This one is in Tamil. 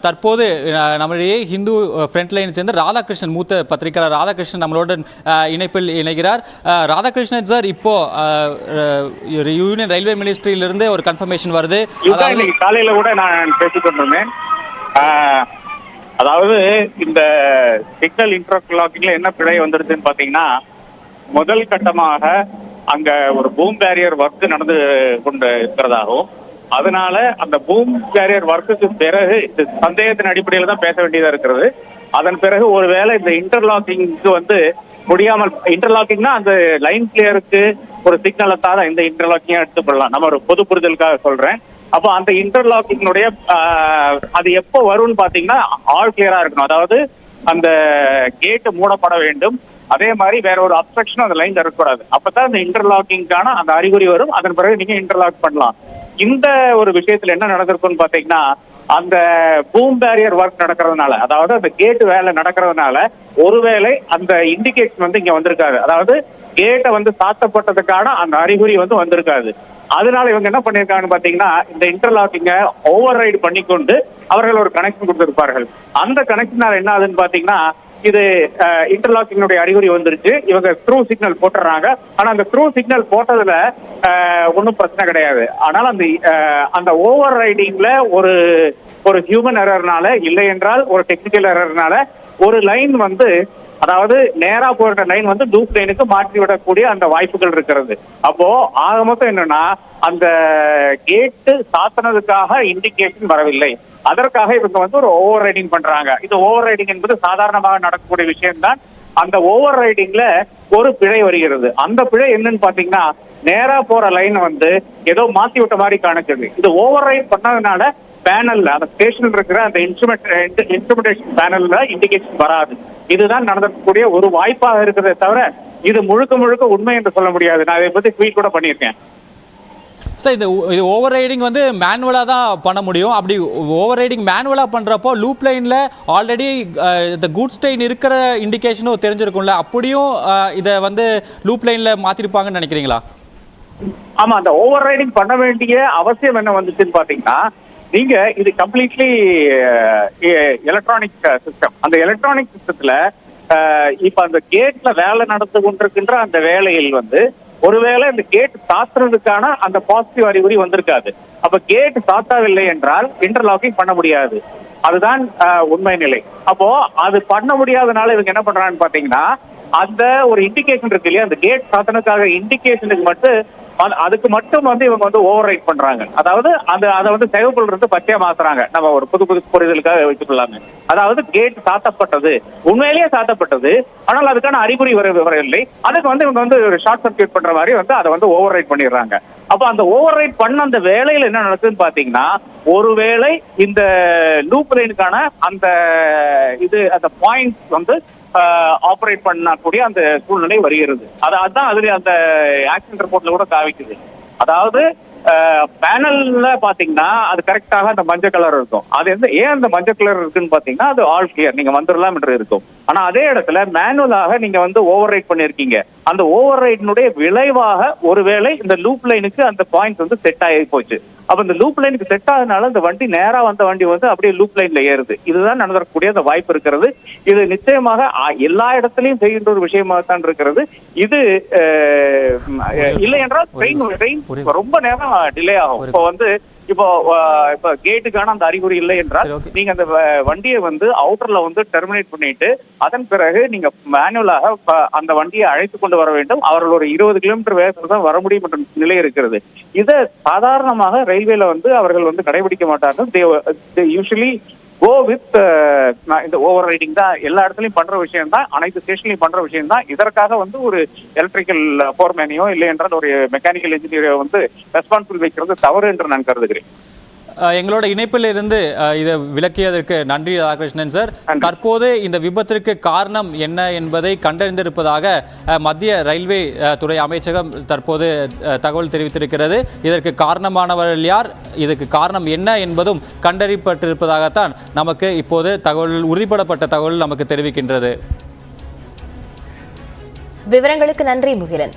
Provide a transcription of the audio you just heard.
தற்போது நம்முடைய ஹிந்து ஃப்ரண்ட் லைனை சேர்ந்த ராதாகிருஷ்ணன், மூத்த பத்திரிகையாளர் ராதாகிருஷ்ணன் நம்மளோட இணைப்பில் இணைகிறார். ராதாகிருஷ்ணன் சார், இப்போ யூனியன் ரயில்வே மினிஸ்ட்ரியிலிருந்து ஒரு கன்ஃபர்மேஷன் வருது. காலையில கூட நான் பேசிக் கொண்டிருந்தேன். அதாவது இந்த சிக்னல் இன்டர்லாக்கிங்ல என்ன பிழை வந்துருதுன்னு பாத்தீங்கன்னா, முதல் கட்டமாக அங்க ஒரு பூம் பேரியர் ஒர்க் நடந்து கொண்டு இருக்கிறதாகவும், அதனால அந்த பூம் பேரியர் ஒர்க்குக்கு பிறகு இந்த சந்தேகத்தின் அடிப்படையில் தான் பேச வேண்டியதா இருக்கிறது. அதன் பிறகு ஒருவேளை இந்த இன்டர்லாக்கிங்க்கு முடியாமல், இன்டர்லாக்கிங்னா அந்த லைன் கிளியருக்கு ஒரு சிக்னலை தான் இந்த இன்டர்லாக்கிங் எடுத்துக்கொள்ளலாம். நம்ம ஒரு பொது புரிதலுக்காக சொல்றேன். அப்போ அந்த இன்டர்லாக்கினுடைய அது எப்போ வரும்னு பாத்தீங்கன்னா, ஆல் கிளியரா இருக்கணும். அதாவது அந்த கேட்டு மூடப்பட வேண்டும். அதே மாதிரி வேற ஒரு அப்ஸ்ட்ரக்ஷனும் அந்த லைன்ல இருக்கக்கூடாது. அப்பதான் இந்த இன்டர்லாக்கிங்கான அந்த அறிகுறி வரும். அதன் பிறகு நீங்க இன்டர்லாக் பண்ணலாம். இந்த ஒரு விஷயத்துல என்ன நடந்திருக்குன்னு பாத்தீங்கன்னா, அந்த பூம் பேரியர் ஒர்க் நடக்கிறதுனால, அதாவது அந்த கேட்டு வேலை நடக்கிறதுனால ஒருவேளை அந்த இண்டிகேஷன் இங்க வந்திருக்காது. அதாவது கேட்டை சாத்தப்பட்டதுக்கான அந்த அறிகுறி வந்திருக்காது. அதனால இவங்க என்ன பண்ணிருக்காங்கன்னு பாத்தீங்கன்னா, இந்த இன்டர்லாக்கிங்க ஓவர் ரைடு பண்ணிக்கொண்டு அவர்கள் ஒரு கனெக்ஷன் கொடுத்திருப்பார்கள். அந்த கனெக்ஷனால என்ன ஆகுதுன்னு பாத்தீங்கன்னா, இது இன்டர்லாக்கினுடைய அறிகுறி வந்துருச்சு. இவங்க த்ரூ சிக்னல் போட்டுறாங்க. ஆனா அந்த த்ரூ சிக்னல் போட்டதுல ஒன்றும் பிரச்சனை கிடையாது. ஆனால் அந்த ஓவர் ரைடிங்ல ஒரு ஹியூமன் எரர்னால, இல்லை என்றால் ஒரு டெக்னிக்கல் எரர்னால ஒரு லைன் அதாவது நேரா போற லைன் லூப் லைனுக்கு மாற்றி விடக்கூடிய அந்த வாய்ப்புகள் இருக்கிறது. அப்போ ஆக மொத்தம் என்னன்னா, அந்த கேட்டு சாத்தினதுக்காக இண்டிகேஷன் வரவில்லை. அதற்காக இவங்க ஒரு ஓவர் ரைடிங் பண்றாங்க. இது ஓவர் ரைடிங் என்பது சாதாரணமாக நடக்கக்கூடிய விஷயம்தான். அந்த ஓவர் ரைடிங்ல ஒரு பிழை வருகிறது. அந்த பிழை என்னன்னு பாத்தீங்கன்னா, நேரா போற லைன் ஏதோ மாத்தி விட்ட மாதிரி காணிச்சது. இது ஓவர் ரைட் பண்ணதுனால பேனல்ல, அந்த ஸ்டேஷன்ல இருக்கிற அந்த இன்ஸ்ட்ருமெண்டேஷன் பேனல்ல இண்டிகேஷன் வராது. இதுதான் நடக்கக்கூடிய ஒரு வாய்ப்பாக இருக்கிறதே தவிர இது முழுக்க முழுக்க உண்மை என்று சொல்ல முடியாது. நான் இதை பத்தி ட்வீட் கூட பண்ணியிருக்கேன். சார், இது ஓவர் ரைடிங் மேனுவலாக தான் பண்ண முடியும். அப்படி ஓவர் ரைடிங் மேனுவலாக பண்ணுறப்போ லூப் லைனில் ஆல்ரெடி இந்த குட்ஸ் ட்ரெயின் இருக்கிற இண்டிகேஷனும் தெரிஞ்சிருக்கும்ல, அப்படியும் இதை லூப் லைனில் மாற்றிருப்பாங்கன்னு நினைக்கிறீங்களா? ஆமா, அந்த ஓவர் ரைடிங் பண்ண வேண்டிய அவசியம் என்ன வந்துச்சுன்னு பாத்தீங்கன்னா, நீங்க இது கம்ப்ளீட்லி எலக்ட்ரானிக் சிஸ்டம். அந்த எலக்ட்ரானிக் சிஸ்டத்துல இப்ப அந்த கேட்ல வேலை நடந்து கொண்டிருக்கின்ற அந்த வேலையில் ஒருவேளை இந்த கேட் சாத்துறதுக்கான அந்த பாசிட்டிவ் அறிகுறி வந்திருக்காது. அப்ப கேட் சாத்தவில்லை என்றால் இன்டர்லாக்கிங் பண்ண முடியாது. அதுதான் உண்மை நிலை. அப்போ அது பண்ண முடியாதனால இவங்க என்ன பண்றாங்கன்னு பாத்தீங்கன்னா, அந்த ஒரு இண்டிகேஷன் இருக்கு இல்லையா, அந்த கேட் சாத்தனுக்காக இண்டிகேஷனுக்கு மட்டும் அதுக்கு மட்டும் இவங்க ஓவர் ரைட் பண்றாங்க. அதாவது அதை சிவப்புல இருந்து பச்சையா மாத்துறாங்க. நம்ம ஒரு புது புரிதலுக்காக வச்சுக்கலாங்க. அதாவது கேட் சாத்தப்பட்டது, உண்மையிலேயே சாத்தப்பட்டது, ஆனால் அதுக்கான அறிகுறி வரவில்லை. அதுக்கு இவங்க ஒரு ஷார்ட் சர்க்கியூட் பண்ற மாதிரி அதை ஓவர் ரைட் பண்ணிடுறாங்க. அப்ப அந்த ஓவர் ரைட் பண்ண அந்த வேலையில என்ன நடக்குதுன்னு பாத்தீங்கன்னா, ஒருவேளை இந்த லூப் லைனுக்கான அந்த பாயிண்ட் ஆபரேட் பண்ணக்கூடிய அந்த சூழ்நிலை வருகிறது. அதான் அதுல அந்த ஆக்சிடென்ட் ரிப்போர்ட்ல கூட காமிக்குது. அதாவது பேனல்ல பாத்தீங்கன்னா அது கரெக்டாக அந்த மஞ்சள் கலர் இருக்கும். அது ஏன் அந்த மஞ்சள் கலர் இருக்குன்னு பாத்தீங்கன்னா, அது ஆல் கிளியர், நீங்க வந்துடலாம் என்று இருக்கும். ஆனா அதே இடத்துல மேனுவலாக நீங்க ஓவர் ரைட் பண்ணிருக்கீங்க. அந்த ஓவர் ரைடினுடைய விளைவாக ஒருவேளை இந்த லூப் லைனுக்கு அந்த பாயிண்ட் செட் ஆகி போச்சு. அப்ப இந்த லூப் லைனுக்கு செட் ஆகுதுனால இந்த வண்டி நேரா வந்த வண்டி அப்படியே லூப் லைன்ல ஏறுது. இதுதான் நடக்கக்கூடிய அந்த வாய்ப்பு இருக்கிறது. இது நிச்சயமாக எல்லா இடத்துலயும் செய்கின்ற ஒரு விஷயமாகத்தான் இருக்கிறது. இது இல்லை என்றால் ட்ரெயின் ரொம்ப நேரம் டிலே ஆகும். இப்போ கேட்டுக்கான அந்த அறிகுறி இல்லை என்றால் நீங்க அந்த வண்டியை அவுட்டர்ல டெர்மினேட் பண்ணிட்டு அதன் பிறகு நீங்க மேனுவலாக அந்த வண்டியை அழைத்து கொண்டு வர வேண்டும். அவர்கள் ஒரு 20 கிலோமீட்டர் வேகத்தில் தான் வர முடியும் என்ற நிலை இருக்கிறது. இதை சாதாரணமாக ரயில்வேல அவர்கள் கடைபிடிக்க மாட்டார்கள். யூஸ்வலி கோ வித் இந்த ஓவர் ரைடிங் தான் எல்லா இடத்துலயும் பண்ற விஷயம் தான், அனைத்து ஸ்டேஷன்லயும் பண்ற விஷயம் தான். இதற்காக ஒரு எலக்ட்ரிக்கல் ஃபோர்மேனையோ இல்லை என்றால் ஒரு மெக்கானிக்கல் இன்ஜினியரோ ரெஸ்பான்சிபிள் வைக்கிறது தவறு என்று நான் கருதுகிறேன். எங்களோட இணைப்பில் இருந்து இதை விளக்கியதற்கு நன்றி ராதாகிருஷ்ணன் சார். தற்போது இந்த விபத்திற்கு காரணம் என்ன என்பதை கண்டறிந்திருப்பதாக மத்திய ரயில்வே துறை அமைச்சகம் தற்போது தகவல் தெரிவித்திருக்கிறது. இதற்கு காரணமானவர்கள் யார், இதற்கு காரணம் என்ன என்பதும் கண்டறியப்பட்டிருப்பதாகத்தான் நமக்கு இப்போது தகவல், உறுதிப்படப்பட்ட தகவல் நமக்கு தெரிவிக்கின்றது. விவரங்களுக்கு நன்றி முகிலன்.